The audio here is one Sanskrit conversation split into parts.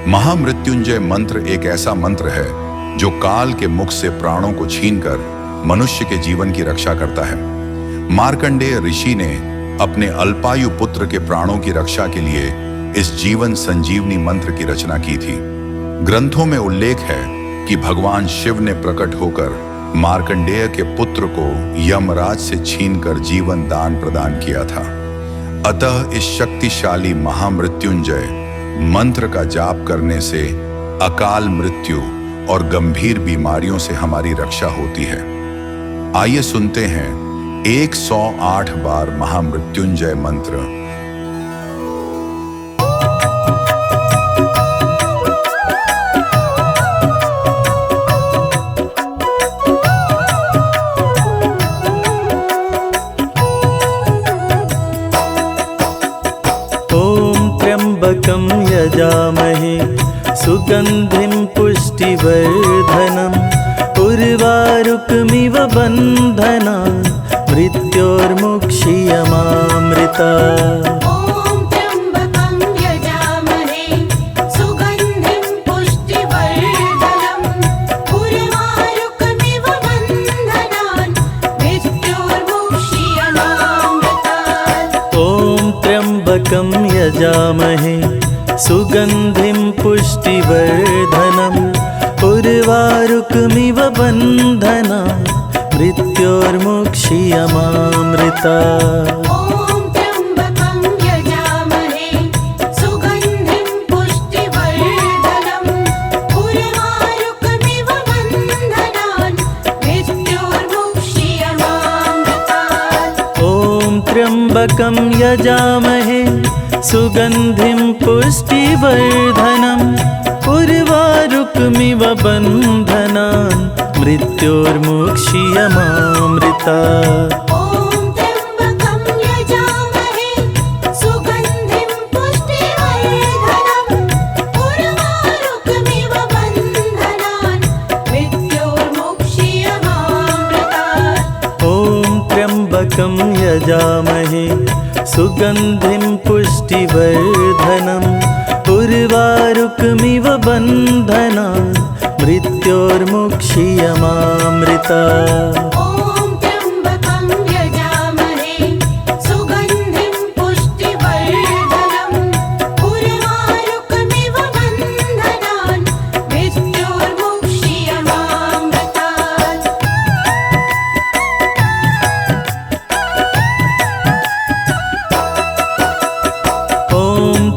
महामृत्युंजय मंत्र एक ऐसा मंत्र है जो काल के मुख से प्राणों को छीनकर मनुष्य के जीवन की रक्षा करता है। मार्कंडेय ऋषि ने अपने अल्पायु पुत्र के प्राणों की रक्षा के लिए इस जीवन संजीवनी मंत्र की रचना की थी। ग्रंथों में उल्लेख है कि भगवान शिव ने प्रकट होकर मार्कंडेय के पुत्र को यमराज से छीनकर जीवन दान प्रदान किया था। अतः इस शक्तिशाली महामृत्युंजय मंत्र का जाप करने से अकाल मृत्यु और गंभीर बीमारियों से हमारी रक्षा होती है। आइए सुनते हैं 108 बार महामृत्युंजय मंत्र। त्र्यंबकं यजामहे सुगंधिं पुष्टिवर्धनम् उर्वारुकमिव बन्धनान् मृत्योर्मुक्षीयमामृतात्। त्र्यंबकं यजामहे सुगंधिं पुष्टिवर्धनम् उर्वारुकमिव बन्धनान् मृत्योर्मुक्षीयमामृतात्। त्र्यंबकं यजामहे सुगंधिं पुष्टिवर्धनम् उर्वारुकमिव बन्धनान् मृत्योर्मुक्षीयमामृतात्। त्र्यंबकं यजामहे सुगंधिं पुष्टिवर्धनम् उर्वारुकमिव बन्धनान् मृत्योर्मुक्षीयमामृतात्।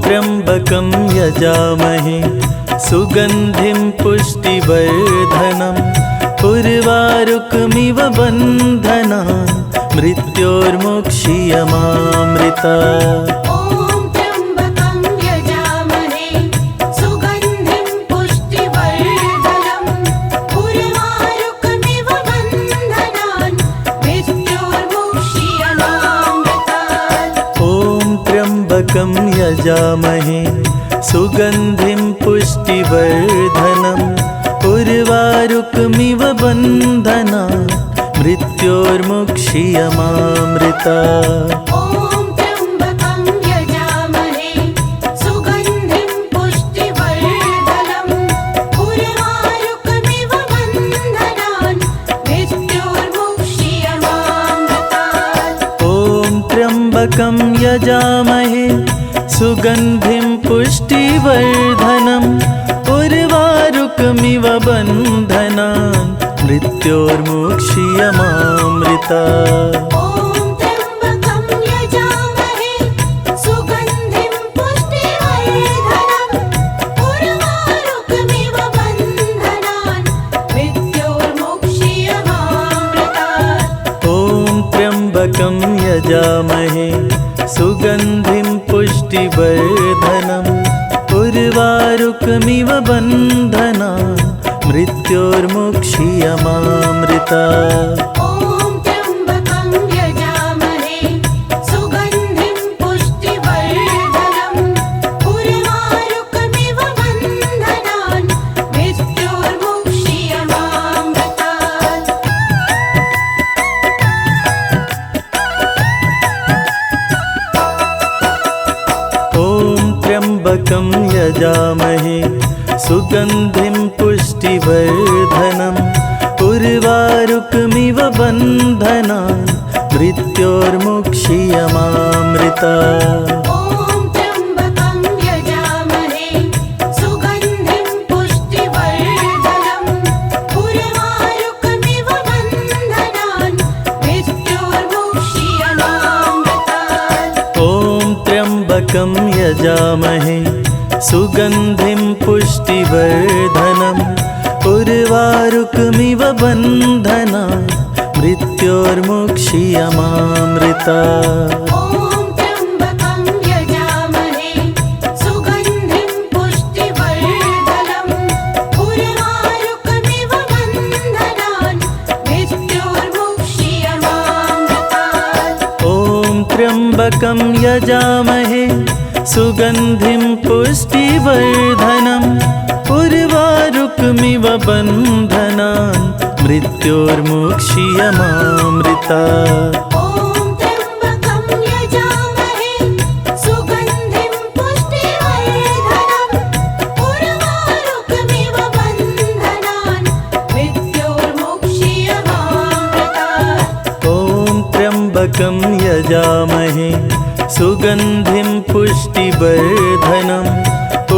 त्र्यंबकं यजामहे सुगंधिं पुष्टिवर्धनम् उर्वारुकमिव बन्धनान् मृत्योर्मुक्षीयमामृतात्। त्र्यंबकं यजामहे सुगंधिं पुष्टिवर्धनम् उर्वारुकमिव बन्धनान् मृत्योर्मुक्षीयमामृतात्। त्र्यंबकं यजामहे सुगंधिं पुष्टिवर्धनम् उर्वारुकमिव बन्धनान् मृत्योर्मुक्षीयमामृतात्। त्र्यंबकं यजामहे सुगंधिं पुष्टिवर्धनम् उर्वारुकमिव बन्धनान् मृत्योर्मुक्षीयमामृतात्। त्र्यंबकं यजामहे सुगन्धिं पुष्टिवर्धनम् उर्वारुकमिव बन्धनान् मृत्योर्मुक्षीयमामृतात्। त्र्यम्बकं यजामहे सुगन्धिं पुष्टिवर्धनम् उर्वारुकमिव बन्धनान् मृत्योर्मुक्षीयमामृतात्। त्र्यम्बकं यजामहे सुगन्धिं पुष्टिवर्धनम् उर्वारुकमिव बन्धनान् मृत्योर्मुक्षीयमामृतात्। त्र्यम्बकं यजामहे सुगन्धिं पुष्टिवर्धनम्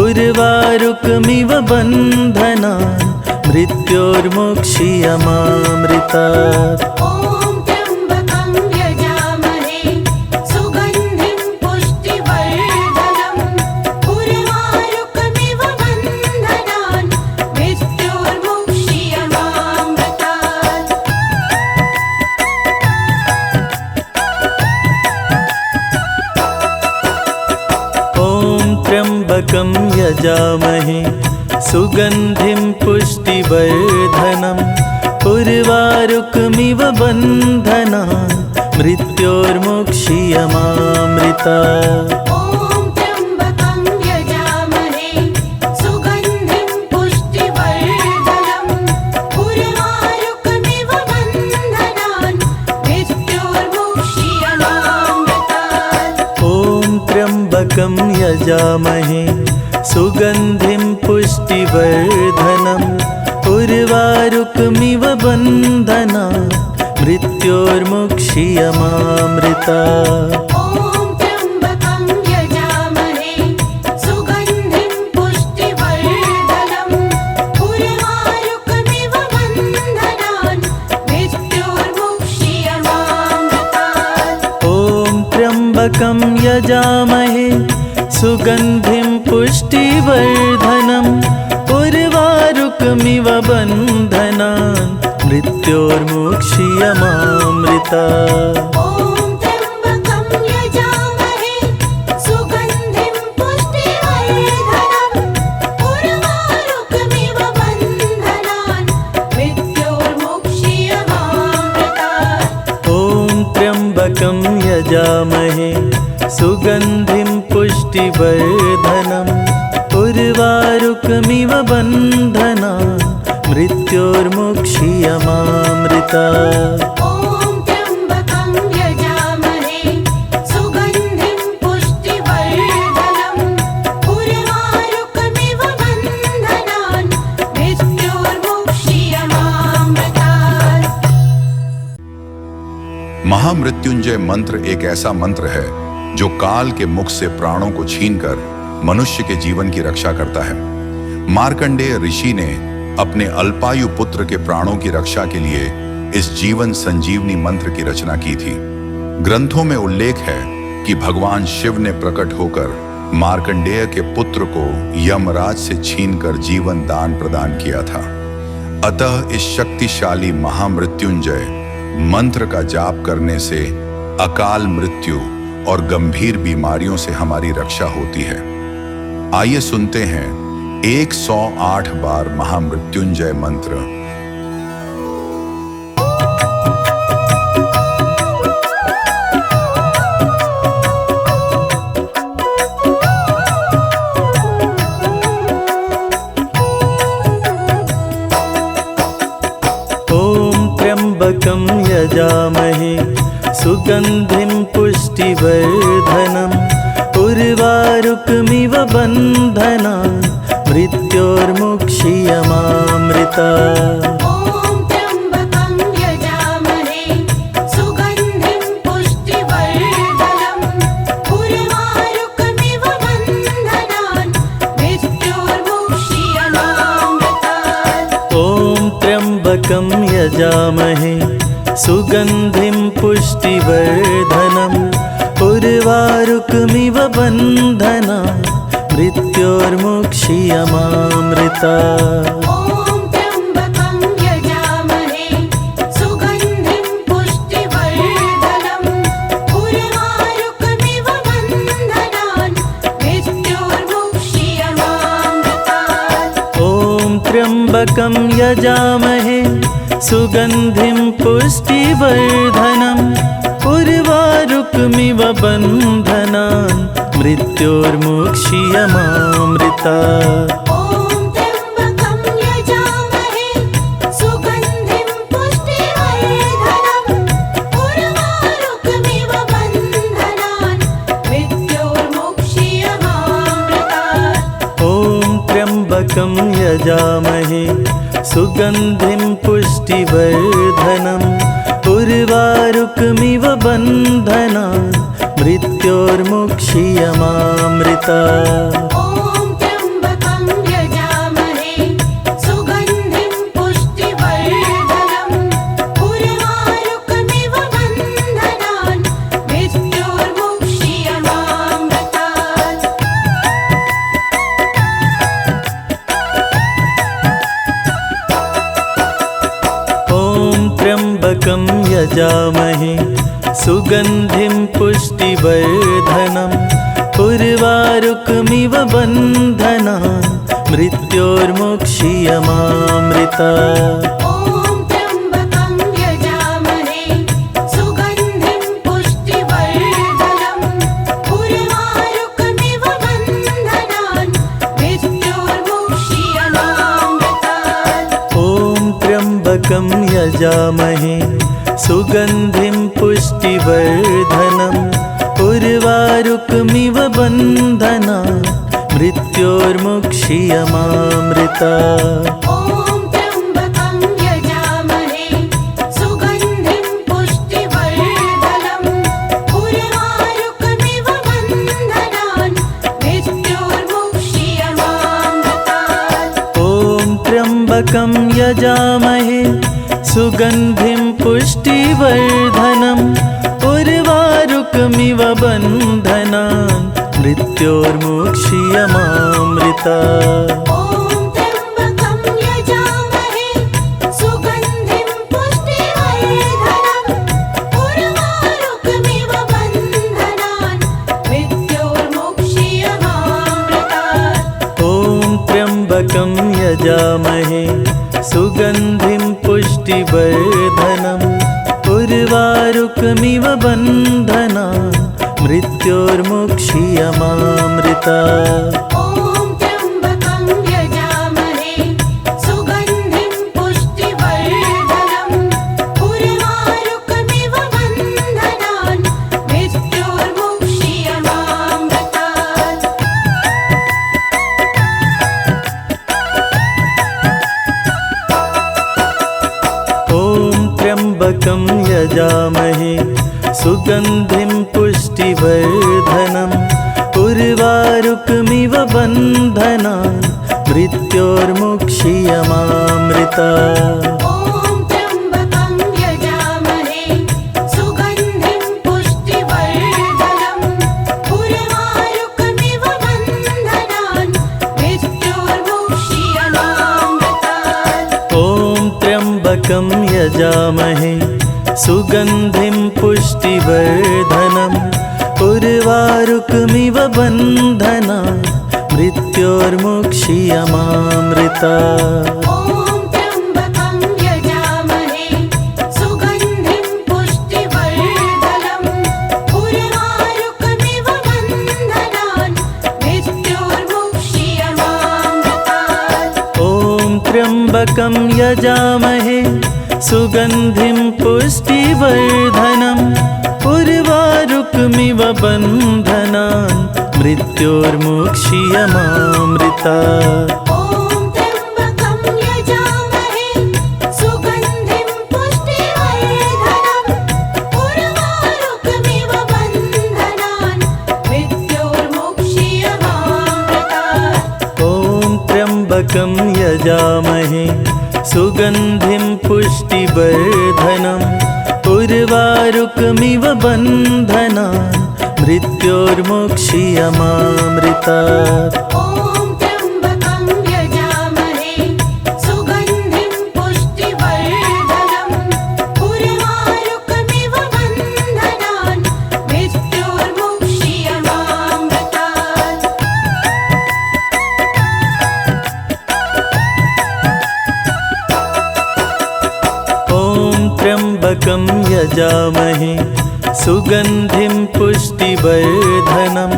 उर्वारुकमिव बन्धनान् मृत्योर्मुक्षीयमामृतात्। त्र्यम्बकं यजामहे सुगन्धिं पुष्टिवर्धनम् उर्वारुकमिव बन्धनान् मृत्योर्मुक्षीयमामृतात्। त्र्यम्बकं यजामहे सुगन्धिं पुष्टिवर्धनम् उर्वारुकमिव बन्धनान् मृत्योर्मुक्षीयमामृतात्। त्र्यम्बकं यजामहे सुगन्धिं पुष्टिवर्धनम् उर्वारुकमिव बन्धनान् मृत्योर्मुक्षीयमामृतात्। त्र्यम्बकं यजामहे सुगन्धिं पुष्टिवर्धनम् उर्वारुकमिव बन्धनान् मृत्योर्मुक्षीयमामृतात्। महामृत्युंजय मंत्र एक ऐसा मंत्र है जो काल के मुख से प्राणों को छीनकर मनुष्य के जीवन की रक्षा करता है। मार्कंडेय ऋषि ने अपने अल्पायु पुत्र के प्राणों की रक्षा के लिए इस जीवन संजीवनी मंत्र की रचना की थी। ग्रंथों में उल्लेख है कि भगवान शिव ने प्रकट होकर मार्कंडेय के पुत्र को यमराज से छीनकर जीवन दान प्रदान किया था। अतः इस शक्तिशाली महामृत्युंजय मंत्र का जाप करने से अकाल मृत्यु और गंभीर बीमारियों से हमारी रक्षा होती है। आइए सुनते हैं 108 बार महामृत्युंजय मंत्र। त्र्यम्बकं यजामहे सुगन्धिं पुष्टिवर्धनम् उर्वारुकमिव बन्धनान् मृत्योर्मुक्षीयमामृता। ॐ त्र्यम्बकं यजामहे सुगन्धिं पुष्टिवर्धनम् उर्वारुकमिव बन्धनान् मृत्योर्मुक्षीयमामृतात्। ॐ त्र्यम्बकं यजामहे सुगन्धिं पुष्टिवर्धनम् उर्वारुकमिव बन्धनान् मृत्योर्मुक्षीयमामृता। ॐ त्र्यम्बकं यजामहे सुगन्धिं पुष्टिवर्धनम् उर्वारुकमिव बन्धनान् मृत्योर्मुक्षीयमामृतात्। ॐ त्र्यम्बकं यजामहे सुगन्धिं पुष्टिवर्धनम् उर्वारुकमिव बन्धनान् मृत्योर्मुक्षीयमामृता। ॐ त्र्यम्बकं यजामहे सुगन्धिं पुष्टिवर्धनम् उर्वारुकमिव बन्धनान् मृत्योर्मुक्षीयमामृतात्। ॐ त्र्यम्बकं यजामहे सुगन्धिं पुष्टिवर्धनम् उर्वारुकमिव बन्धनान् मृत्योर्मुक्षीयमामृता। ॐ त्र्यम्बकं यजामहे सुगन्धिं पुष्टिवर्धनम् उर्वारुकमिव बन्धनान् मृत्योर्मुक्षीयमामृतात्। ॐ त्र्यम्बकं यजामहे सुगन्धिं पुष्टिवर्धनम् उर्वारुकमिव बन्धनान् मृत्योर्मुक्षीयमामृता। ॐ त्र्यम्बकं यजामहे सुगन्धिं पुष्टिवर्धनम् उर्वारुकमिव बन्धनान् मृत्योर्मुक्षीयमामृतात्। ॐ त्र्यम्बकं यजामहे सुगन्धिं पुष्टिवर्धनम् उर्वारुकमिव बन्धनान् मृत्योर्मुक्षीयमामृता। ॐ त्र्यम्बकं यजामहे सुगन्धिं पुष्टिवर्धनम् उर्वारुकमिव बन्धनान् मृत्योर्मुक्षीयमामृतात्। ॐ त्र्यम्बकं यजामहे सुगन्धिं पुष्टिवर्धनम् उर्वारुकमिव बन्धनान् मृत्योर्मुक्षीयमामृता। ॐ त्र्यम्बकं यजामहे सुगन्धिं पुष्टिवर्धनम् उर्वारुकमिव बन्धनान् मृत्योर्मुक्षीयमामृतात्। ॐ त्र्यम्बकं यजामहे सुगन्धिं पुष्टिवर्धनम् उर्वारुकमिव बन्धनान् मृत्योर्मुक्षीयमामृता। ॐ त्र्यम्बकं यजामहे सुगन्धिं पुष्टिवर्धनम् उर्वारुकमिव बन्धनान् मृत्योर्मुक्षीयमामृतात्। ॐ त्र्यम्बकं यजामहे सुगन्धिं पुष्टिवर्धनम् उर्वारुकमिव बन्धनान् मृत्योर्मुक्षीयमामृता। ॐ त्र्यम्बकं यजामहे सुगन्धिं पुष्टिवर्धनम् उर्वारुकमिव बन्धनान् मृत्योर्मुक्षीयमामृतात्। ॐ त्र्यम्बकं यजामहे सुगन्धिं पुष्टिवर्धनम् उर्वारुकमिव बन्धनान् मृत्योर्मुक्षीयमामृता। ॐ त्र्यम्बकं यजामहे सुगन्धिं पुष्टिवर्धनम् उर्वारुकमिव बन्धनान् मृत्योर्मुक्षीयमामृतात्। ॐ त्र्यम्बकं यजामहे सुगन्धिं पुष्टिवर्धनम् उर्वारुकमिव बन्धनान् मृत्योर्मुक्षीयमामृतात्। ॐ त्र्यम्बकं यजामहे सुगन्धिं पुष्टिवर्धनम् उर्वारुकमिव बन्धनान् मृत्योर्मुक्षीयमामृतात्। ॐ त्र्यम्बकं यजामहे सुगन्धिं पुष्टिवर्धनम् उर्वारुकमिव बन्धनान् मृत्योर्मुक्षीयमामृतात्। ॐ त्र्यम्बकं यजामहे सुगन्धिं पुष्टिवर्धनम् उर्वारुकमिव बन्धनान् मृत्योर्मुक्षीयमामृतात्। ॐ त्र्यम्बकं यजामहे सुगन्धिं पुष्टिवर्धनम्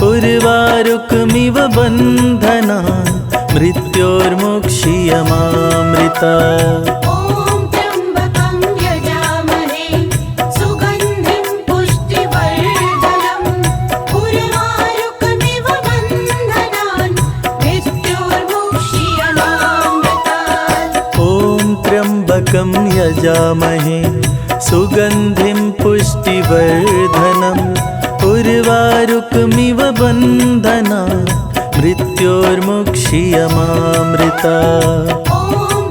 उर्वारुकमिव बन्धनान् मृत्योर्मुक्षीयमामृतात्। ॐ त्र्यम्बकं यजामहे सुगन्धिं पुष्टिवर्धनम् उर्वारुकमिव बन्धनान् मृत्योर्मुक्षीयमामृतात्। ॐ त्र्यम्बकं यजामहे सुगन्धिं पुष्टिवर्धनम् उर्वारुकमिव बन्धनान् मृत्योर्मुक्षीयमामृतात्। ॐ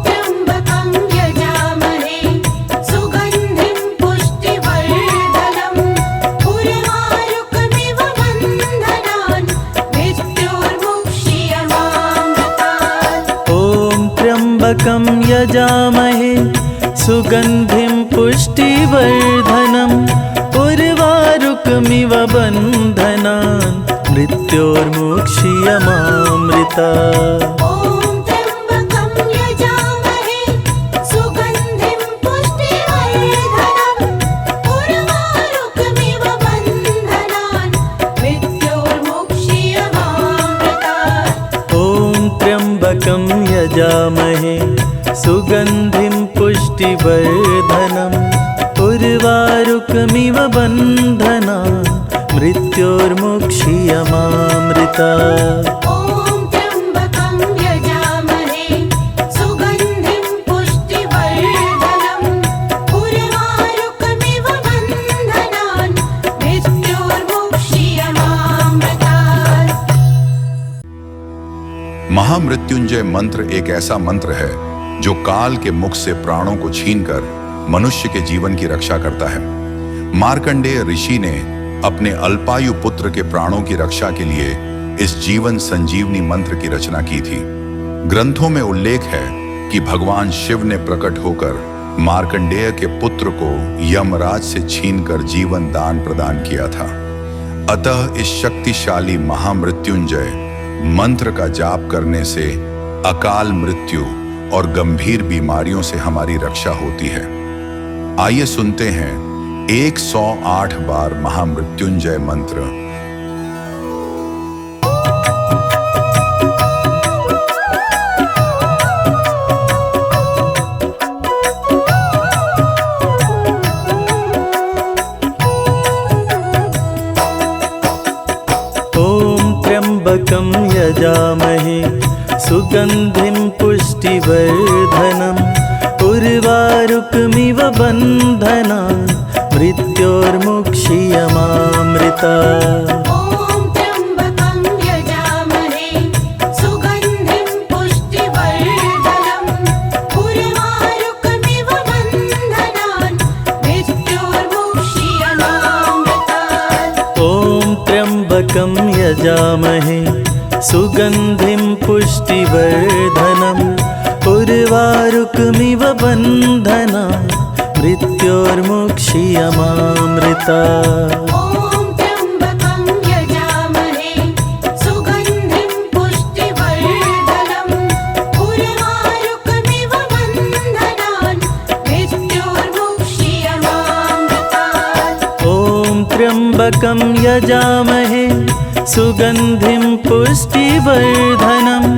त्र्यम्बकं यजामहे सुगन्धिं पुष्टिवर्धनम् उर्वारुकमिव बन्धनान् मृत्योर्मुक्षीयमामृतात्। ॐ त्र्यम्बकं यजामहे सुगन्धिं पुष्टिवर्धनम् उर्वारुकमिव बन्धनान् मृत्योर्मुक्षीयमामृतात्। ॐ त्र्यम्बकं यजामहे सुगन्धिं पुष्टिवर्धनम् उर्वारुकमिव बन्धनान् मृत्योर्मुक्षीयमामृतात्। ॐ त्र्यम्बकं यजामहे सुगन्धिं पुष्टिवर्धनम् उर्वारुकमिव बन्धनान् मृत्योर्मुक्षीयमामृतात्। ॐ त्र्यम्बकं यजामहे सुगन्धिं पुष्टिवर्धनम् उर्वारुकमिव बन्धनान् मृत्योर्मुक्षीयमामृतात्। महामृत्युंजय मंत्र एक ऐसा मंत्र है जो काल के मुख से प्राणों को छीनकर मनुष्य के जीवन की रक्षा करता है। मार्कंडेय ऋषि ने अपने अल्पायु पुत्र के प्राणों की रक्षा के लिए इस जीवन संजीवनी मंत्र की रचना की थी। ग्रंथों में उल्लेख है कि भगवान शिव ने प्रकट होकर मार्कंडेय के पुत्र को यमराज से छीनकर जीवन दान प्रदान किया था। अतः इस शक्तिशाली महामृत्युंजय मंत्र का जाप करने से अकाल मृत्यु और गंभीर बीमारियों से हमारी रक्षा होती है। आइए सुनते हैं 108 बार महामृत्युंजय मंत्र। ॐ त्र्यम्बकं यजामहे सुगन्धिं पुष्टिवर्धनम् उर्वारुकमिव बन्धनान् मृत्योर्मुक्षीयमामृतात्। ॐ त्र्यम्बकं यजामहे सुगन्धिं पुष्टिवर्धनम् उर्वारुकमिव बन्धनान् मृत्योर्मुक्षीयमामृतात्। ॐ त्र्यम्बकं यजामहे सुगन्धिं पुष्टिवर्धनम् उर्वारुकमिव बन्धनान् मृत्योर्मुक्षीयमामृतात्। ॐ त्र्यम्बकं यजामहे सुगन्धिं पुष्टिवर्धनम् उर्वारुकमिव बन्धनान् मृत्योर्मुक्षीयमामृतात्। ॐ त्र्यम्बकं यजामहे सुगन्धिं पुष्टिवर्धनम्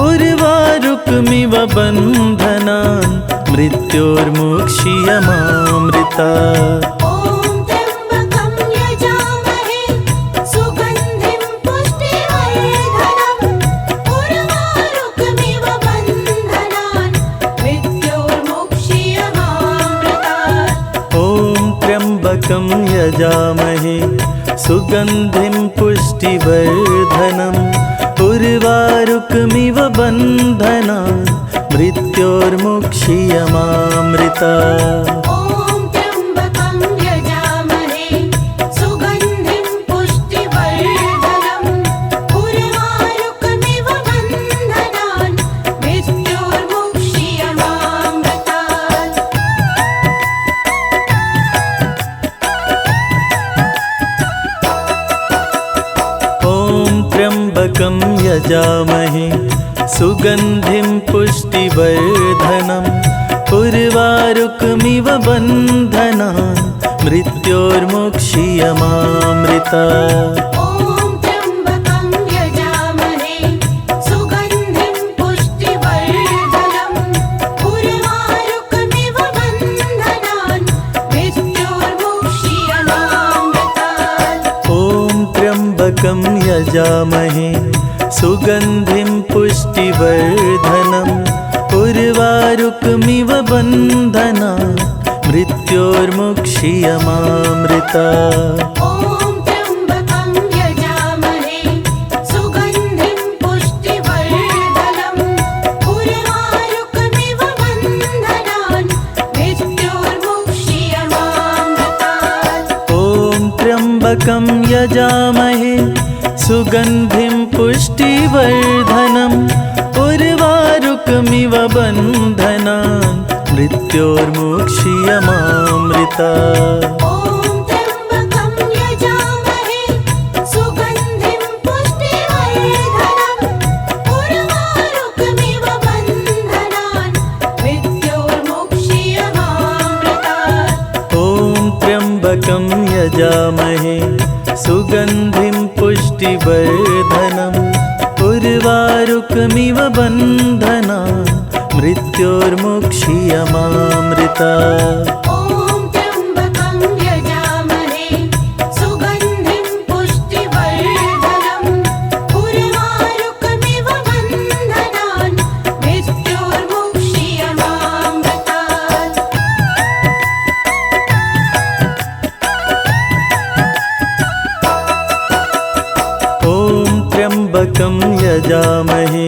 उर्वारुकमिव बन्धनान् मृत्योर्मुक्षीयमामृतात्। ॐ त्र्यम्बकं यजामहे सुगन्धिं यजामहे सुगन्धिं पुष्टिवर्धनम् उर्वारुकमिव बन्धनान् मृत्योर्मुक्षीयमामृतात्। ॐ त्र्यम्बकं यजामहे सुगन्धिं पुष्टिवर्धनम् उर्वारुकमिव बन्धनान् मृत्योर्मुक्षीयमामृतात्। ॐ त्र्यम्बकं यजामहे सुगन्धिं पुष्टिवर्धनम् उर्वारुकमिव बन्धनान् मृत्योर्मुक्षीयमामृतात्। ॐ त्र्यम्बकं यजामहे सुगन्धिं पुष्टिवर्धनम् उर्वारुकमिव बन्धनान् मृत्योर्मुक्षीयमामृतात्। ॐ त्र्यम्बकं यजामहे सुगन्धिं पुष्टिवर्धनम् उर्वारुकमिव बन्धनान् मृत्योर्मुक्षीयमामृतात्। ॐ त्र्यम्बकं यजामहे सुगन्धिं पुष्टिवर्धनम् उर्वारुकमिव बन्धनान् मृत्योर्मुक्षीयमामृतात्। ॐ त्र्यम्बकं यजामहे सुगन्धिं पुष्टिवर्धनम् उर्वारुकमिव बन्धनान् मृत्योर्मुक्षीयमामृतात्। ॐ त्र्यम्बकं यजामहे सुगन्धिं पुष्टिवर्धनम् उर्वारुकमिव बन्धनान् मृत्योर्मुक्षीयमामृतात्। ॐ त्र्यम्बकं यजामहे सुगन्धिं पुष्टिवर्धनम् उर्वारुकमिव बन्धनान् मृत्योर्मुक्षीयमामृतात्। ॐ त्र्यम्बकं यजामहे सुगन्धिं पुष्टिवर्धनम् उर्वारुकमिव बन्धनान् मृत्योर्मुक्षीयमामृतात्। ॐ त्र्यम्बकं यजामहे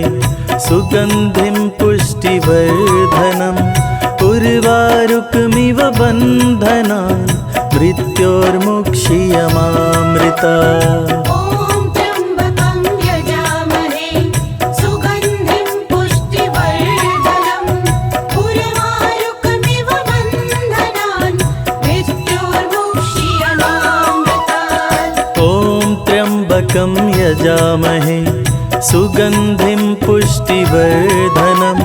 सुगन्धिं पुष्टिवर्धनम् उर्वारुकमिव बन्धनान् मृत्योर्मुक्षीयमामृतात्। ॐ त्र्यम्बकं यजामहे सुगन्धिं पुष्टिवर्धनम् उर्वारुकमिव बन्धनान् मृत्योर्मुक्षीयमामृतात्। ॐ त्र्यम्बकं यजामहे सुगन्धिं पुष्टिवर्धनम्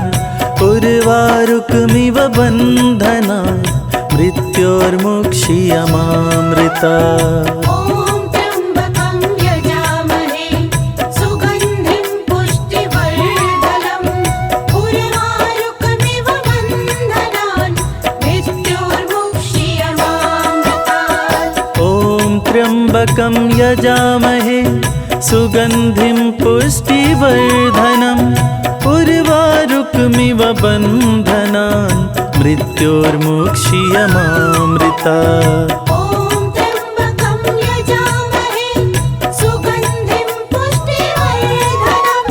उर्वारुकमिव बन्धनान् मृत्योर्मुक्षीयमामृतात्। ॐ त्र्यम्बकं यजामहे सुगन्धिं पुष्टिवर्धनम् उर्वारुकमिव बन्धनान् मृत्योर्मुक्षीयमामृतात्। ॐ त्र्यम्बकं यजामहे सुगन्धिं पुष्टिवर्धनम् उर्वारुकमिव बन्धनान् मृत्योर्मुक्षीयमामृतात्। ॐ त्र्यम्बकं यजामहे सुगन्धिं पुष्टिवर्धनम्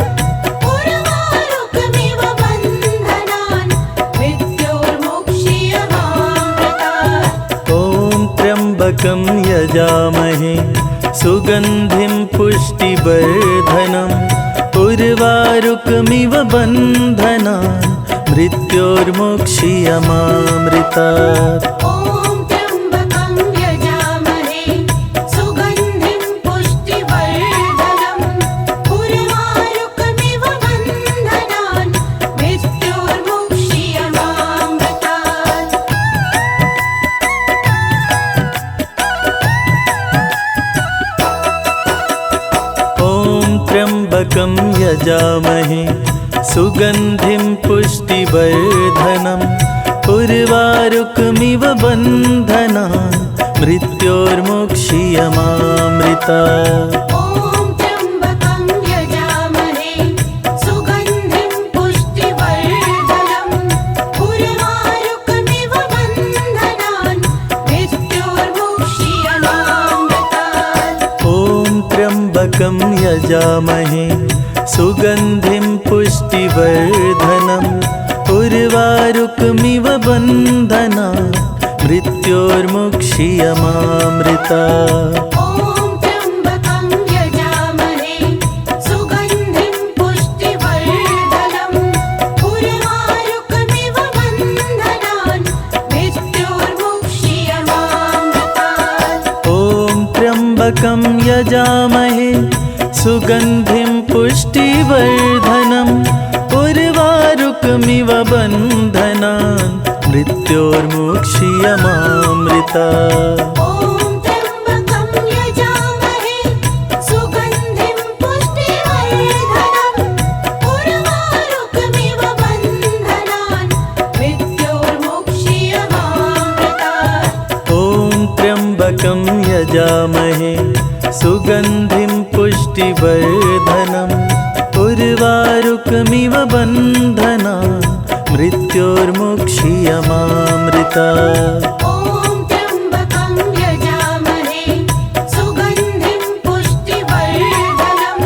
उर्वारुकमिव बन्धनान् मृत्योर्मुक्षीयमामृतात्। ॐ त्र्यम्बकं यजामहे सुगन्धिं पुष्टिवर्धनम् उर्वारुकमिव बन्धनान् मृत्योर्मुक्षीयमामृतात्। ॐ त्र्यम्बकं यजामहे सुगन्धिं पुष्टिवर्धनम् उर्वारुकमिव बन्धनान् मृत्योर्मुक्षीयमामृतात्। त्र्यम्बकं यजामहे सुगन्धिं पुष्टिवर्धनम् उर्वारुकमिव बन्धनान् मृत्योर्मुक्षीयमामृतात्। ॐ त्र्यम्बकं यजामहे सुगन्धिं पुष्टिवर्धनम् उर्वारुकमिव बन्धनान् मृत्योर्मुक्षीयमामृतात्। यजामहे सुगन्धिं पुष्टिवर्धनम् उर्वारुकमिव बन्धनान् मृत्योर्मुक्षीयमामृता ॐ त्र्यम्बकं यजामहे सुगन्धिं पुष्टिवर्धनम् उर्वारुकमिव बन्धनान् मृत्योर्मुक्षीयमामृतात् ॐ त्र्यम्बकं यजामहे सुगन्धिं पुष्टिवर्धनम् उर्वारुकमिव बन्धनान् मृत्योर्मुक्षीयमामृता ॐ त्र्यम्बकं यजामहे सुगन्धिं पुष्टिवर्धनम् उर्वारुकमिव बन्धनान् मृत्योर्मुक्षीयमामृतात् ॐ त्र्यम्बकं यजामहे सुगन्धिं पुष्टिवर्धनम् उर्वारुकमिव बन्धनान् मृत्योर्मुक्षीयमामृता ॐ त्र्यम्बकं यजामहे सुगन्धिं पुष्टिवर्धनम्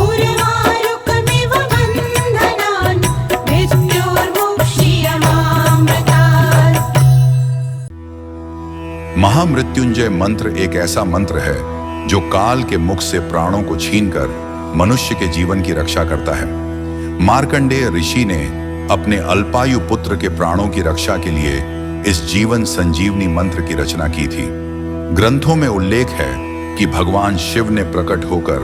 उर्वारुकमिव बन्धनान् मृत्योर्मुक्षीयमामृतात् महामृत्युंजय मंत्र एक ऐसा मंत्र है जो काल के मुख से प्राणों को छीनकर मनुष्य के जीवन की रक्षा करता है। मार्कंडेय ऋषि ने अपने अल्पायु पुत्र के प्राणों की रक्षा के लिए इस जीवन संजीवनी मंत्र की रचना की थी। ग्रंथों में उल्लेख है कि भगवान शिव ने प्रकट होकर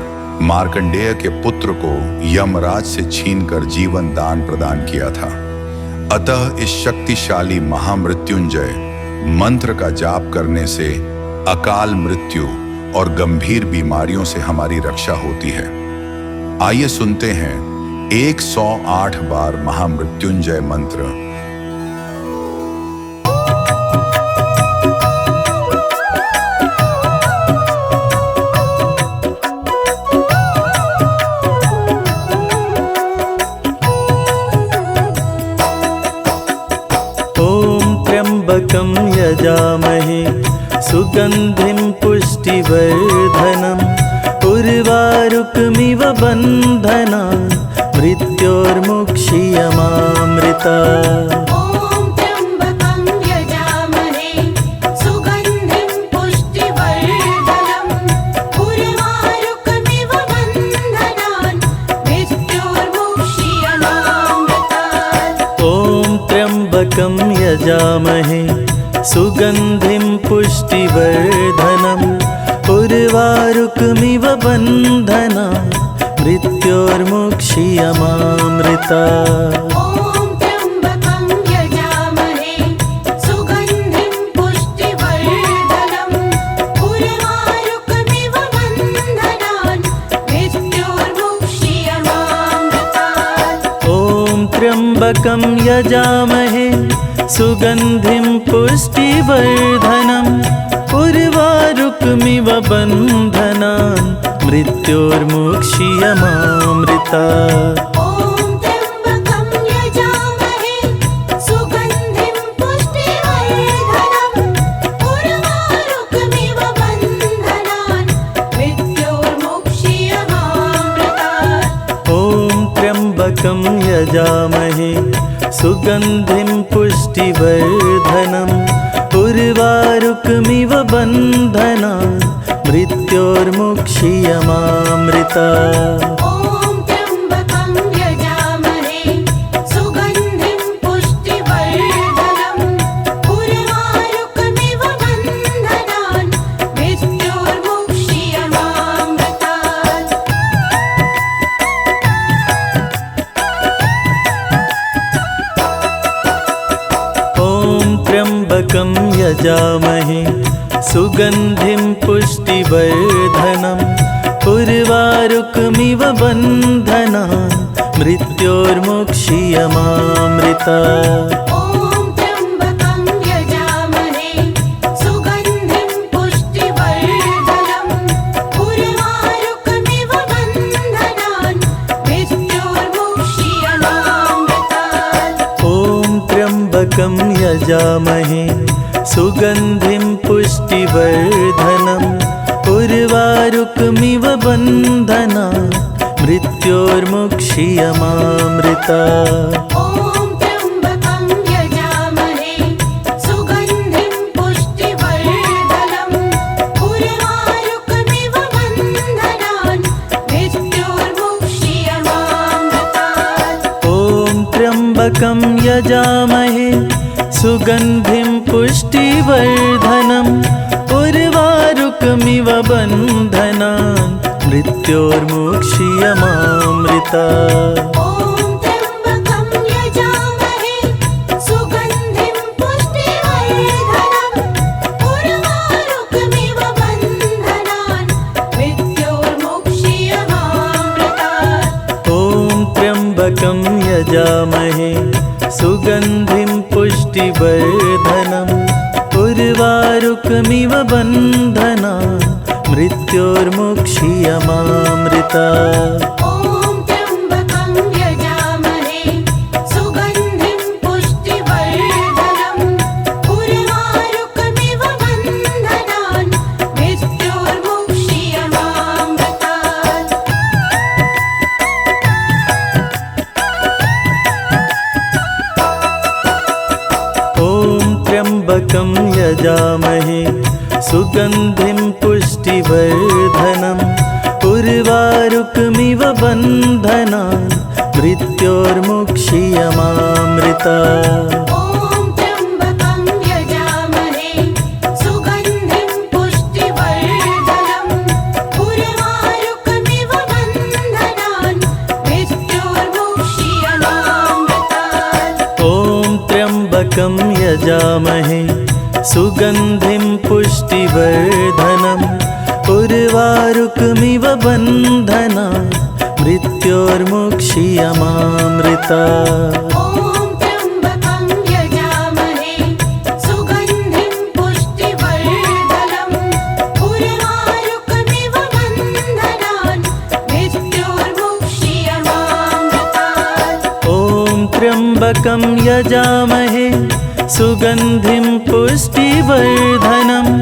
मार्कंडेय के पुत्र को यमराज से छीनकर जीवन दान प्रदान किया था। अतः इस शक्तिशाली महामृत्युंजय मंत्र का जाप करने से अकाल मृत्यु और गंभीर बीमारियों से हमारी रक्षा होती है। आइए सुनते हैं 108 बार महामृत्युंजय मंत्र। ॐ त्र्यम्बकं यजामहे सुगन्धिं पुष्टिवर्धनम् उर्वारुकमिव बन्धनान् मृत्योर्मुक्षीयमामृता ॐ त्र्यम्बकं यजामहे सुगन्धिं पुष्टिवर्धनम् उर्वारुकमिव बन्धनान् मृत्योर्मुक्षीयमामृतात् ॐ त्र्यम्बकं यजामहे सुगन्धिं पुष्टिवर्धनम् उर्वारुकमिव बन्धनान् मृत्योर्मुक्षीयमामृता ॐ त्र्यम्बकं यजामहे सुगन्धिं पुष्टिवर्धनम् उर्वारुकमिव बन्धनान् मृत्योर्मुक्षीयमामृतात् ॐ त्र्यम्बकं यजामहे सुगन्धिं पुष्टिवर्धनम् उर्वारुकमिव बन्धनान् मृत्योर्मुक्षीयमामृता ॐ त्र्यम्बकं यजामहे सुगन्धिं पुष्टिवर्धनम् उर्वारुकमिव बन्धनान् मृत्योर्मुक्षीयमामृतात् ॐ त्र्यम्बकं यजामहे सुगन्धिं पुष्टिवर्धनम् उर्वारुकमिव बन्धनान् मृत्योर्मुक्षीयमामृता ॐ त्र्यम्बकं यजामहे सुगन्धिं पुष्टिवर्धनम् उर्वारुकमिव बन्धनान् मृत्योर्मुक्षीयमामृतात् ॐ त्र्यम्बकं यजामहे सुगन्धिं पुष्टिवर्धनम् उर्वारुकमिव बन्धनान् मृत्योर्मुक्षीयमामृता ॐ त्र्यम्बकं यजामहे सुगन्धिं पुष्टिवर्धनम् उर्वारुकमिव बन्धनान् मृत्योर्मुक्षीयमामृतात् ॐ त्र्यम्बकं यजामहे सुगन्धिं पुष्टिवर्धनम् उर्वारुकमिव बन्धनान् बन्धनान् मृत्योर्मुक्षीयमामृतात्। ॐ त्र्यम्बकं यजामहे सुगन्धिं पुष्टिवर्धनम् उर्वारुकमिव बन्धनान् मृत्योर्मुक्षीयमामृतात्। ॐ त्र्यम्बकं यजामहे सुगन्धिं पुष्टिवर्धनम् उर्वारुकमिव बन्धनान् मृत्योर्मुक्षीयमामृतात्। ॐ त्र्यम्बकं यजामहे सुगन्धिं पुष्टिवर्धनम् उर्वारुकमिव बन्धनान् मृत्योर्मुक्षीयमामृतात्। ॐ त्र्यम्बकं यजामहे सुगन्धिं पुष्टिवर्धनम् उर्वारुकमिव बन्धनान् मृत्योर्मुक्षीयमामृतात्। ॐ त्र्यम्बकं यजामहे सुगन्धिं पुष्टिवर्धनम् उर्वारुकमिव बन्धनान् मृत्योर्मुक्षीयमामृतात्। ॐ त्र्यम्बकं यजामहे सुगन्धिं पुष्टिवर्धनम् उर्वारुकमिव बन्धनान् मृत्योर्मुक्षीयमामृतात्। ॐ त्र्यम्बकं यजामहे सुगन्धिं पुष्टिवर्धनम् उर्वारुकमिव बन्धनान् मृत्योर्मुक्षीयमामृतात्। ॐ त्र्यम्बकं यजामहे सुगन्धिं पुष्टिवर्धनम् उर्वारुकमिव बन्धनान् मृत्योर्मुक्षीयमामृतात्। ॐ त्र्यम्बकं यजामहे सुगन्धिं पुष्टिवर्धनम्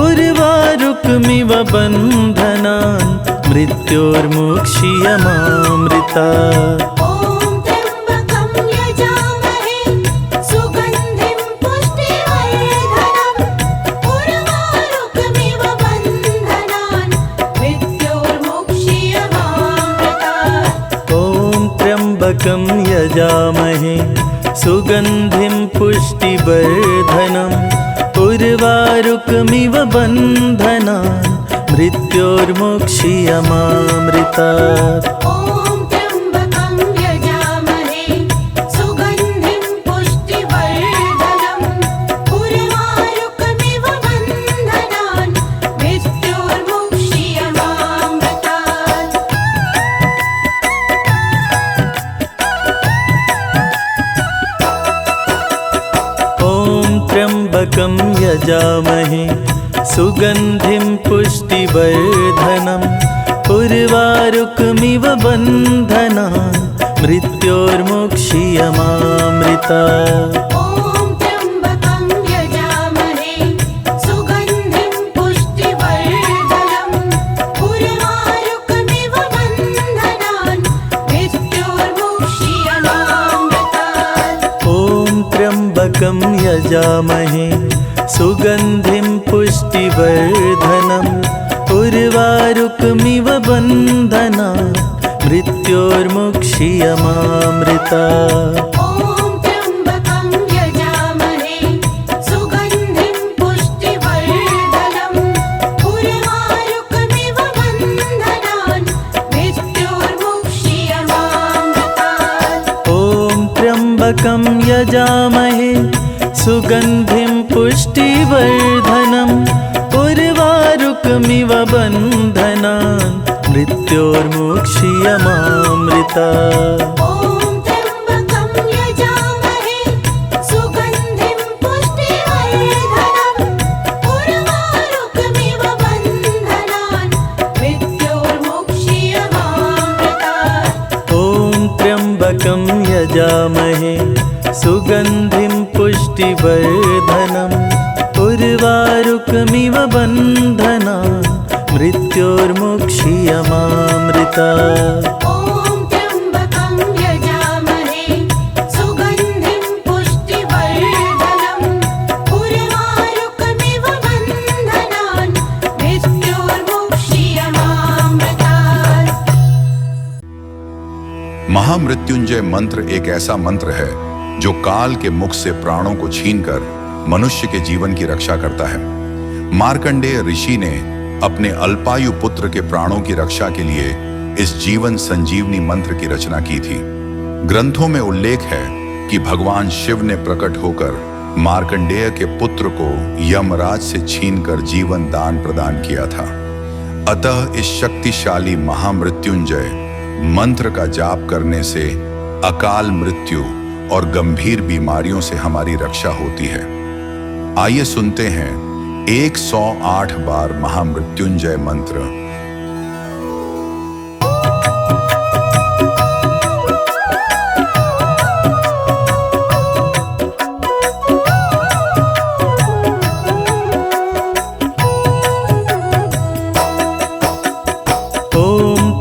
उर्वारुकमिव बन्धनान् मृत्योर्मुक्षीयमामृतात्। ॐ त्र्यम्बकं यजामहे सुगन्धिं पुष्टिवर्धनम् उर्वारुकमिव बन्धनान् मृत्योर्मुक्षीयमामृतात्। ॐ त्र्यम्बकं यजामहे सुगन्धिं पुष्टिवर्धनम् उर्वारुकमिव बन्धनान् मृत्योर्मुक्षीयमामृतात्। ॐ त्र्यम्बकं यजामहे सुगन्धिं पुष्टिवर्धनम् उर्वारुकमिव बन्धनान् मृत्योर्मुक्षीयमामृतात्। ॐ त्र्यम्बकं यजामहे सुगन्धिं पुष्टिवर्धनम् उर्वारुकमिव बन्धनान् मृत्योर्मुक्षीयमामृतात्। ॐ त्र्यम्बकं यजामहे सुगन्धिं पुष्टिवर्धनम् उर्वारुकमिव बन्धनान् मृत्योर्मुक्षीयमामृतात्। ॐ त्र्यम्बकं यजामहे सुगन्धिं पुष्टिवर्धनम् उर्वारुकमिव बन्धनान् मृत्योर्मुक्षीयमामृतात्। ॐ त्र्यम्बकं यजामहे सुगन्धिं पुष्टिवर्धनम् उर्वारुकमिव बन्धनान् मृत्योर्मुक्षीयमामृतात्। ॐ त्र्यम्बकं यजामहे सुगन्धिं पुष्टिवर्धनम् उर्वारुकमिव बन्धनान् मृत्योर्मुक्षीयमामृतात्। ॐ त्र्यम्बकं यजामहे सुगन्धिं पुष्टिवर्धनम् उर्वारुकमिव बन्धनान् मृत्योर्मुक्षीयमामृतात्। ॐ त्र्यम्बकं यजामहे सुगन्धिं पुष्टिवर्धनम् उर्वारुकमिव बन्धनान् मृत्योर्मुक्षीयमामृतात्। ॐ त्र्यम्बकं यजामहे सुगन्धिं पुष्टिवर्धनम् उर्वारुकमिव बन्धनान् मृत्योर्मुक्षीयमामृता। ॐ त्र्यम्बकं यजामहे सुगन्धिं पुष्टिवर्धनम् उर्वारुकमिव बन्धनान् मृत्योर्मुक्षीयमामृतात्। महामृत्युंजय मंत्र एक ऐसा मंत्र है जो काल के मुख से प्राणों को छीनकर मनुष्य के जीवन की रक्षा करता है। मार्कंडेय ऋषि ने अपने अल्पायु पुत्र के प्राणों की रक्षा के लिए इस जीवन संजीवनी मंत्र की रचना की थी। ग्रंथों में उल्लेख है कि भगवान शिव ने प्रकट होकर मार्कंडेय के पुत्र को यमराज से छीनकर जीवन दान प्रदान किया था। अतः इस शक्तिशाली महामृत्युंजय मंत्र का जाप करने से अकाल मृत्यु और गंभीर बीमारियों से हमारी रक्षा होती है। आइए सुनते हैं 108 बार महामृत्युंजय मंत्र। ॐ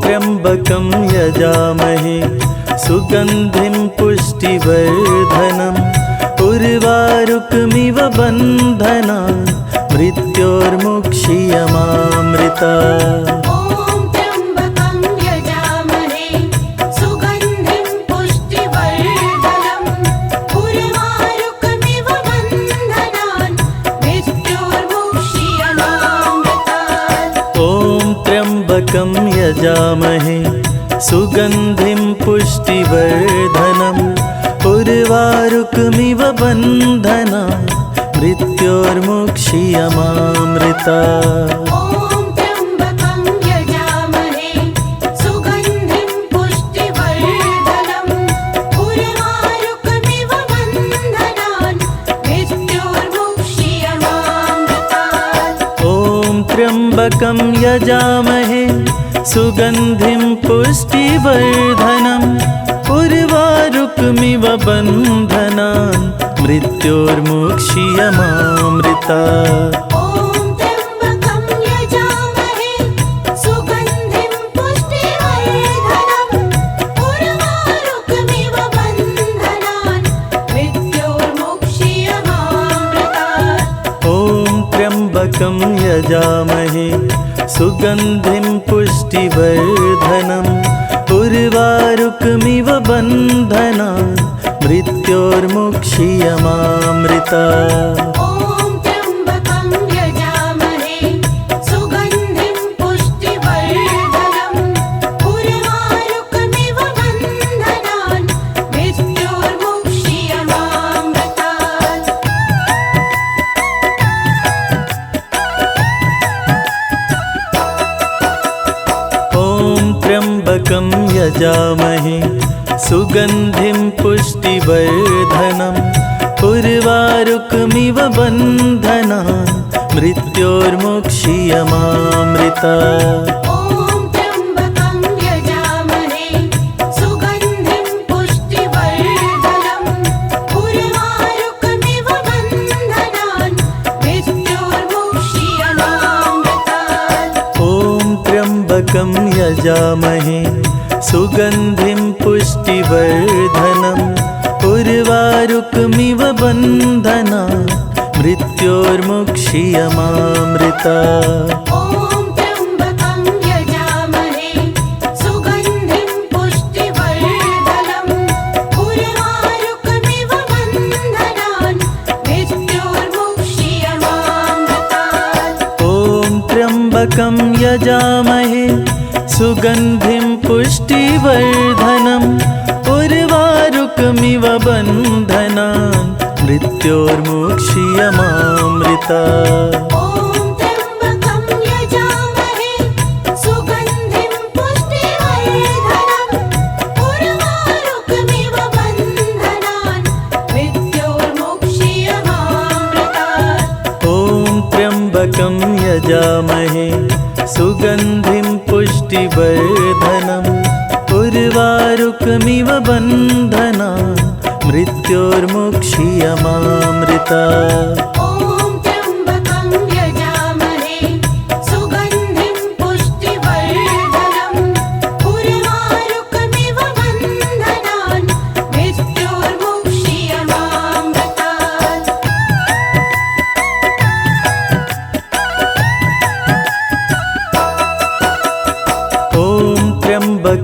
त्र्यम्बकं यजामहे सुगन्धिं पुष्टिवर्धनम् उर्वारुकमिव बन्धनान् मृत्योर्मुक्षीयमामृता। ॐ त्र्यम्बकं यजामहे सुगन्धिं पुष्टिवर्धनम् उर्वारुकमिव बन्धनान् मृत्योर्मुक्षीयमामृतात्। ॐ त्र्यम्बकं यजामहे सुगन्धिं पुष्टिवर्धनम् उर्वारुकमिव बन्धनान् मृत्योर्मुक्षीयमामृता। ॐ त्र्यम्बकं यजामहे सुगन्धिं पुष्टिवर्धनम् उर्वारुकमिव बन्धनान् मृत्योर्मुक्षीयमामृतात्। ॐ त्र्यम्बकं यजामहे सुगन्धिं पुष्टिवर्धनम् उर्वारुकमिव बन्धनान् मृत्योर्मुक्षीयमामृता। ॐ त्र्यम्बकं यजामहे सुगन्धिं पुष्टिवर्धनम् उर्वारुकमिव बन्धनान् मृत्योर्मुक्षीयमामृतात्। ॐ त्र्यम्बकं यजामहे सुगन्धिं पुष्टिवर्धनम् उर्वारुकमिव बन्धनान् मृत्योर्मुक्षीयमामृता। ॐ त्र्यम्बकं यजामहे सुगन्धिं पुष्टिवर्धनम् उर्वारुकमिव बन्धनान् मृत्योर्मुक्षीयमामृतात्। ॐ त्र्यम्बकं यजामहे सुगन्धिं पुष्टिवर्धनम् उर्वारुकमिव बन्धनान् मृत्योर्मुक्षीयमामृता। ॐ त्र्यम्बकं यजामहे सुगन्धिं पुष्टिवर्धनम् उर्वारुकमिव बन्धनान् मृत्योर्मुक्षीयमामृतात्। ॐ त्र्यम्बकं यजामहे सुगन्धिं पुष्टिवर्धनम् उर्वारुकमिव बन्धनान् मृत्योर्मुक्षीयमामृता। ॐ त्र्यम्बकं यजामहे सुगन्धिं पुष्टिवर्धनम् उर्वारुकमिव बन्धनान् मृत्योर्मुक्षीयमामृतात्। ॐ त्र्यम्बकं यजामहे सुगन्धिं पुष्टिवर्धनम् उर्वारुकमिव बन्धनान् मृत्योर्मुक्षीयमामृता। ॐ त्र्यम्बकं यजामहे सुगन्धिं पुष्टिवर्धनम् उर्वारुकमिव बन्धनान् मृत्योर्मुक्षीयमामृतात्। ॐ त्र्यम्बकं यजामहे सुगन्धिं पुष्टिवर्धनम् उर्वारुकमिव बन्धनान् मृत्योर्मुक्षीयमामृता। ॐ त्र्यम्बकं यजामहे सुगन्धिं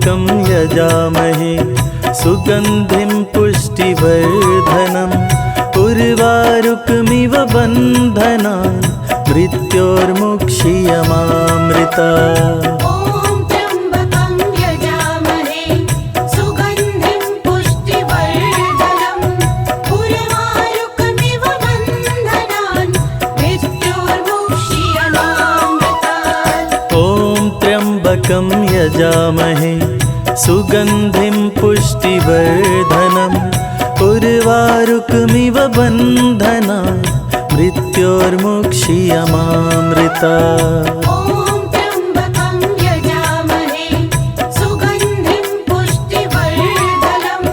त्र्यम्बकं यजामहे सुगन्धिं पुष्टिवर्धनम् उर्वारुकमिव बन्धनान् मृत्योर्मुक्षीयमामृतात्। ॐ त्र्यम्बकं यजामहे सुगन्धिं पुष्टिवर्धनम् उर्वारुकमिव बन्धनान् मृत्योर्मुक्षीयमामृतात्। ॐ त्र्यम्बकं यजामहे सुगन्धिं पुष्टिवर्धनम् उर्वारुकमिव बन्धनान् मृत्योर्मुक्षीयमामृतात्। ॐ त्र्यम्बकं यजामहे सुगन्धिं पुष्टिवर्धनम्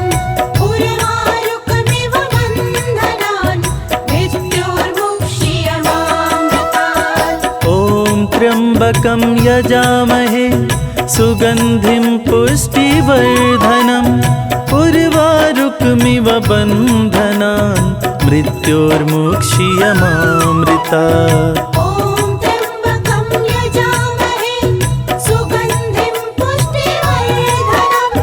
उर्वारुकमिव बन्धनान् मृत्योर्मुक्षीयमामृतात्। ॐ त्र्यम्बकं यजामहे सुगन्धिं पुष्टिवर्धनम् उर्वारुकमिव बन्धनान् मृत्योर्मुक्षीयमामृतात्। ॐ त्र्यम्बकं यजामहे सुगन्धिं पुष्टिवर्धनम्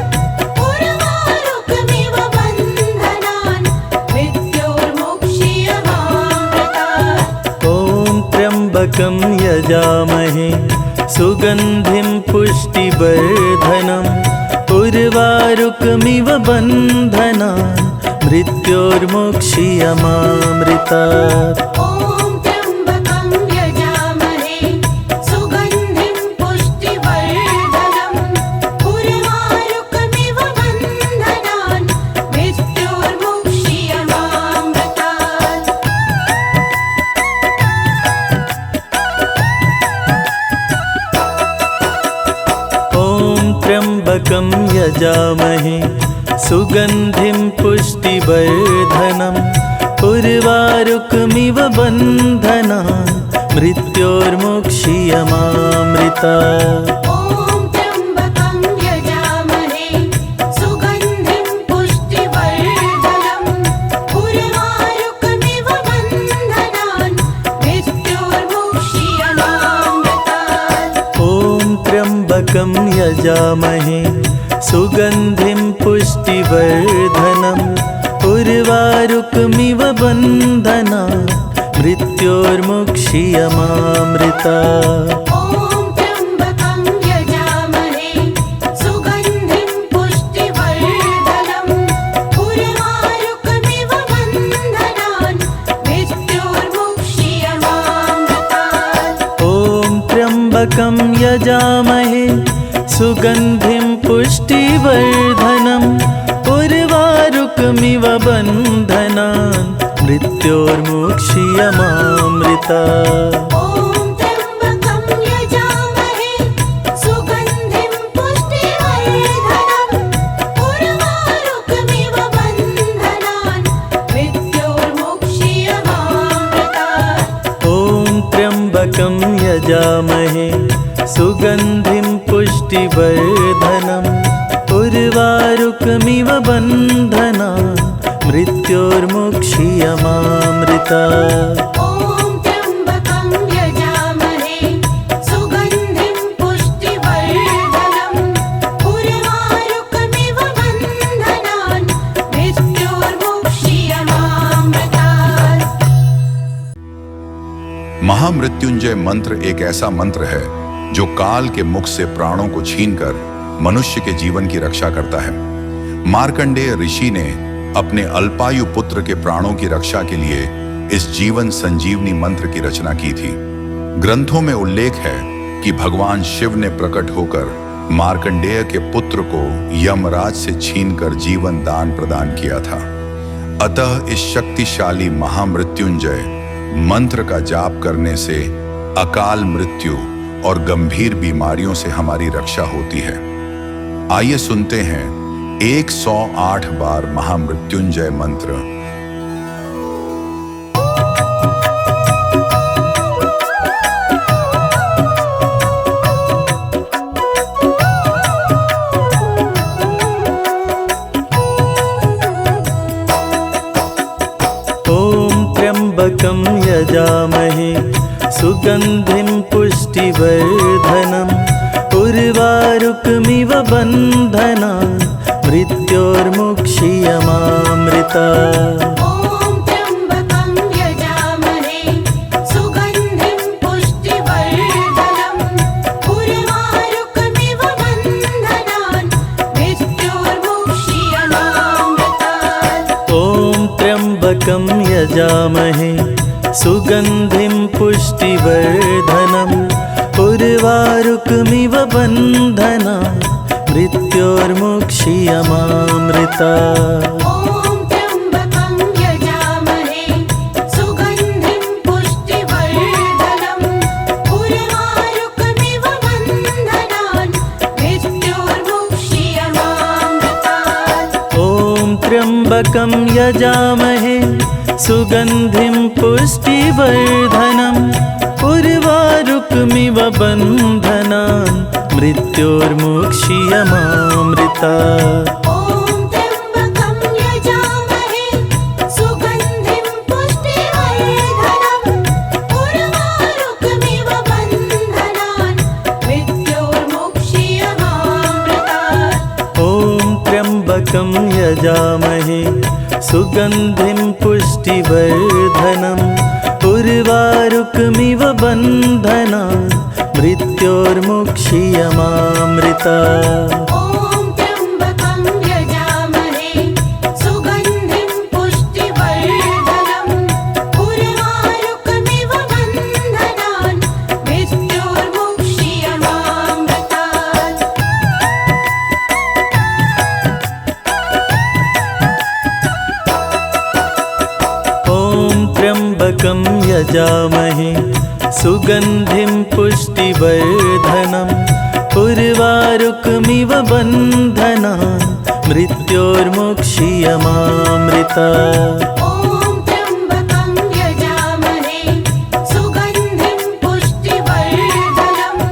उर्वारुकमिव बन्धनान् मृत्योर्मुक्षीयमामृतात्। ॐ त्र्यम्बकं यजामहे सुगन्धिं पुष्टिवर्धनम् उर्वारुकमिव बन्धनान् मृत्योर्मुक्षीयमामृतात्। ॐ त्र्यम्बकं यजामहे सुगन्धिं पुष्टिवर्धनम् उर्वारुकमिव बन्धनान् मृत्योर्मुक्षीयमामृतात्। ॐ त्र्यम्बकं यजामहे सुगन्धिं पुष्टिवर्धनम् उर्वारुकमिव बन्धनान् मृत्योर्मुक्षीयमामृतात्। ॐ त्र्यम्बकं यजामहे सुगन्धिं पुष्टिवर्धनम् उर्वारुकमिव बन्धनान् मृत्योर्मुक्षीयमामृतात्। ॐ त्र्यम्बकं यजामहे सुगन्धिं पुष्टिवर्धनम् उर्वारुकमिव बन्धनान् मृत्योर्मुक्षीयमामृतात्। ॐ त्र्यम्बकं यजामहे सुगन्धिं पुष्टिवर्धनम् उर्वारुकमिव बन्धनान् मृत्योर्मुक्षीयमामृतात्। ॐ त्र्यम्बकं यजामहे सुगन्धिं पुष्टिवर्धनम् उर्वारुकमिव बन्धनान् मृत्योर्मुक्षीयमामृतात्। ॐ त्र्यम्बकं यजामहे सुगन्धिं पुष्टिवर्धनम् उर्वारुकमिव बन्धनान् मृत्योर्मुक्षीयमामृतात्। ॐ त्र्यम्बकं यजामहे सुगन्धिं पुष्टिवर्धनम् उर्वारुकमिव बन्धनान् मृत्योर्मुक्षीयमामृतात्। ॐ त्र्यम्बकं यजामहे सुगन्धिं पुष्टिवर्धनम् उर्वारुकमिव बन्धनान् मृत्योर्मुक्षीयमामृतात्। महामृत्युंजय मंत्र एक ऐसा मंत्र है जो काल के मुख से प्राणों को छीनकर मनुष्य के जीवन की रक्षा करता है। मार्कंडेय ऋषि ने अपने अल्पायु पुत्र के प्राणों की रक्षा के लिए इस जीवन संजीवनी मंत्र की रचना की थी। ग्रंथों में उल्लेख है कि भगवान शिव ने प्रकट होकर मार्कंडेय के पुत्र को यमराज से छीनकर जीवन दान प्रदान किया था। अतः इस शक्तिशाली महामृत्युंजय मंत्र का जाप करने से अकाल मृत्यु और गंभीर बीमारियों से हमारी रक्षा होती है। आइए सुनते हैं 108 बार महामृत्युंजय मंत्र। त्र्यम्बकं यजामहे सुगन्धिं पुष्टिवर्धनम् उर्वारुकमिव उर्वारुकमिव बन्धनान् मृत्योर्मुक्षीयमामृतात्। ॐ त्र्यम्बकं यजामहे सुगन्धिं पुष्टिवर्धनम् उर्वारुकमिव बन्धनान् मृत्योर्मुक्षीयमामृतात्। ॐ त्र्यम्बकं यजामहे सुगन्धिं पुष्टिवर्धनम् उर्वारुकमिव बन्धनान् मृत्योर्मुक्षीयमामृतात्। ॐ त्र्यम्बकं यजामहे सुगन्धिं पुष्टिवर्धनम् उर्वारुकमिव बन्धनान् मृत्योर्मुक्षीयमामृतात्। ॐ त्र्यम्बकं यजामहे सुगन्धिं पुष्टिवर्धनम् उर्वारुकमिव बन्धनान् मृत्योर्मुक्षीयमामृतात्। ॐ त्र्यम्बकं यजामहे सुगन्धिं पुष्टिवर्धनम् उर्वारुकमिव बन्धनान् मृत्योर्मुक्षीयमामृतात्। ॐ त्र्यम्बकं यजामहे सुगन्धिं पुष्टिवर्धनम् उर्वारुकमिव बन्धनान् मृत्योर्मुक्षीयमामृतात्। ॐ त्र्यम्बकं यजामहे सुगन्धिं पुष्टिवर्धनम् उर्वारुकमिव बन्धनान् मृत्योर्मुक्षीयमामृतात्। ॐ त्र्यम्बकं यजामहे सुगन्धिं पुष्टिवर्धनम् उर्वारुकमिव बन्धनान् मृत्योर्मुक्षीयमामृतात्। ॐ त्र्यम्बकं यजामहे सुगन्धिं पुष्टिवर्धनम्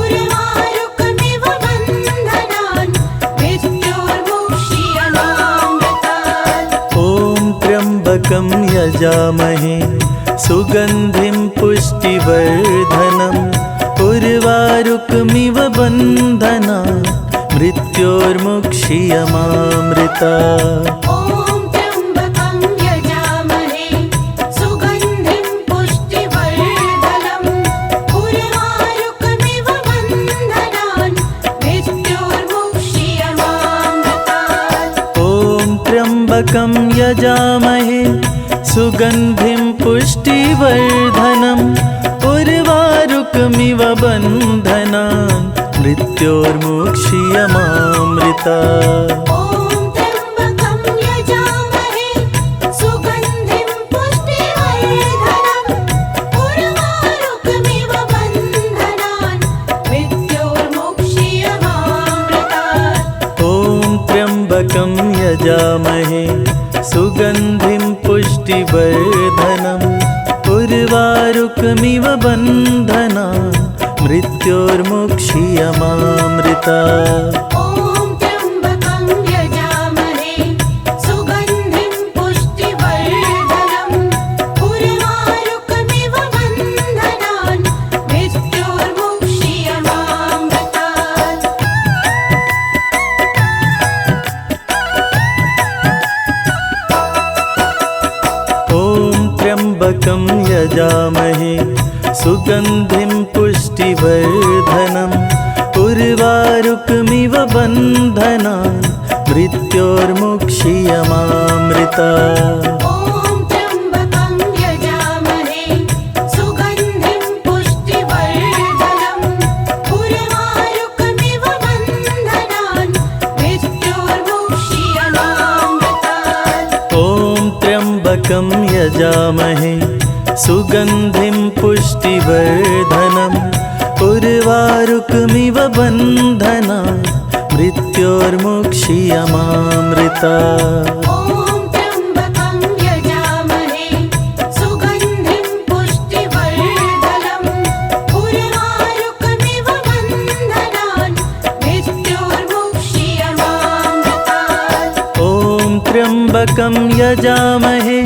उर्वारुकमिव बन्धनान् मृत्योर्मुक्षीयमामृतात्। ॐ त्र्यम्बकं यजामहे सुगन्धिं पुष्टिवर्धनम् उर्वारुकमिव बन्धनान् मृत्योर्मुक्षीयमामृतात्। ॐ त्र्यम्बकं यजामहे सुगन्धिं पुष्टिवर्धनम् उर्वारुकमिव बन्धनान् मृत्योर्मुक्षीयमामृतात्। ॐ त्र्यम्बकं यजामहे सुगन्धिं पुष्टिवर्धनम् उर्वारुकमिव बन्धनान् मृत्योर्मुक्षीयमामृतात्। ॐ त्र्यम्बकं यजामहे सुगन्धिं पुष्टिवर्धनम् उर्वारुकमिव बन्धनान् मृत्योर्मुक्षीयमामृतात्। ॐ त्र्यम्बकं यजामहे सुगन्धिं पुष्टिवर्धनम् उर्वारुकमिव बन्धनान् मृत्योर्मुक्षीयमामृतात्। ॐ त्र्यम्बकं यजामहे सुगन्धिं पुष्टिवर्धनम् उर्वारुकमिव बन्धनान् मृत्योर्मुक्षीयमामृतात्। ॐ त्र्यम्बकं यजामहे सुगन्धिं पुष्टिवर्धनम् उर्वारुकमिव बन्धनान् मृत्योर्मुक्षीयमामृतात्। ॐ त्र्यम्बकं यजामहे सुगन्धिं पुष्टिवर्धनम् उर्वारुकमिव बन्धनान् मृत्योर्मुक्षीयमामृतात्। ॐ त्र्यम्बकं यजामहे सुगन्धिं पुष्टिवर्धनम् उर्वारुकमिव बन्धनान् मृत्योर्मुक्षीयमामृतात्। ॐ त्र्यम्बकं यजामहे सुगन्धिं पुष्टिवर्धनम् उर्वारुकमिव बन्धनान् मृत्योर्मुक्षीयमामृतात्। ॐ त्र्यम्बकं यजामहे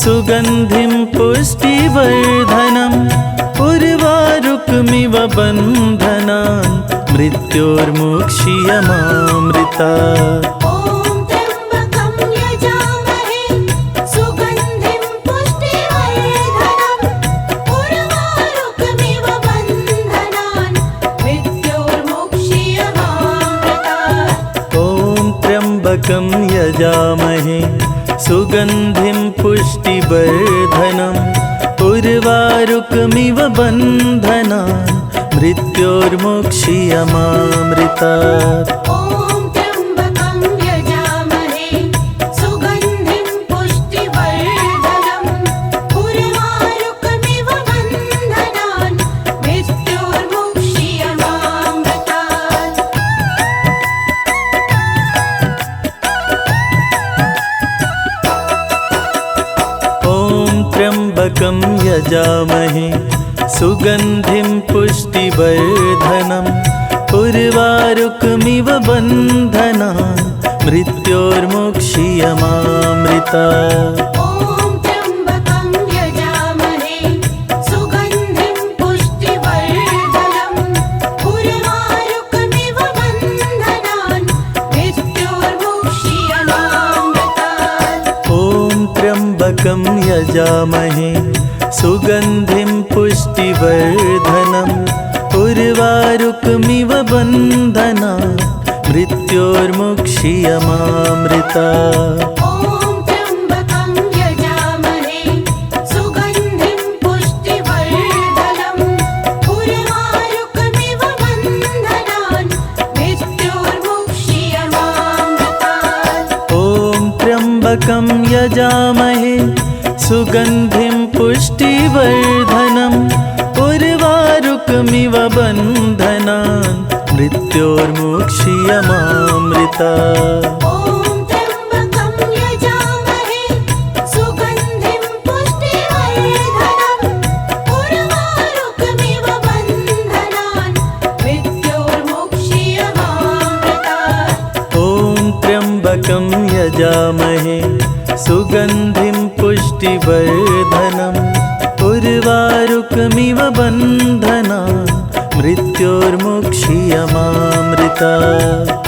सुगन्धिं पुष्टिवर्धनम् उर्वारुकमिव बन्धनान् मृत्योर्मुक्षीयमामृतात्। ॐ त्र्यम्बकं यजामहे सुगन्धिं पुष्टिवर्धनम् उर्वारुकमिव बन्धनान् मृत्योर्मुक्षीयमामृतात्। ॐ त्र्यम्बकं यजामहे सुगन्धिं पुष्टिवर्धनम् उर्वारुकमिव बन्धनान् मृत्योर्मुक्षीयमामृतात्। ॐ त्र्यम्बकं यजामहे सुगन्धिं पुष्टिवर्धनम् उर्वारुकमिव बन्धनान् मृत्योर्मुक्षीयमामृतात्। ॐ त्र्यम्बकं यजामहे सुगन्धिं पुष्टिवर्धनम् उर्वारुकमिव बन्धनान् मृत्योर्मुक्षीयमामृतात्। ॐ त्र्यम्बकं यजामहे सुगन्धिं पुष्टिवर्धनम् उर्वारुकमिव बन्धनान् मृत्योर्मुक्षीयमामृतात्। ॐ त्र्यम्बकं यजामहे सुगन्धिं पुष्टिवर्धनम् उर्वारुकमिव बन्धनान् मृत्योर्मुक्षीयमामृतात्। ॐ त्र्यम्बकं यजामहे सुगन्धिं पुष्टिवर्धनम् उर्वारुकमिव बन्धनान् मृत्योर्मुक्षीयमामृतात्। ॐ त्र्यम्बकं यजामहे सुगन्धिं पुष्टिवर्धनम् उर्वारुकमिव बन्धनान् मृत्योर्मुक्षीयमामृतात्। ॐ त्र्यम्बकं यजामहे सुगन्धिं पुष्टिवर्धनम् उर्वारुकमिव बन्धनान् मृत्योर्मुक्षीयमामृतात्। ॐ त्र्यम्बकं यजामहे सुगन्धिं पुष्टिवर्धनम् उर्वारुकमिव बन्धनान् मृत्योर्मुक्षीयमामृतात्।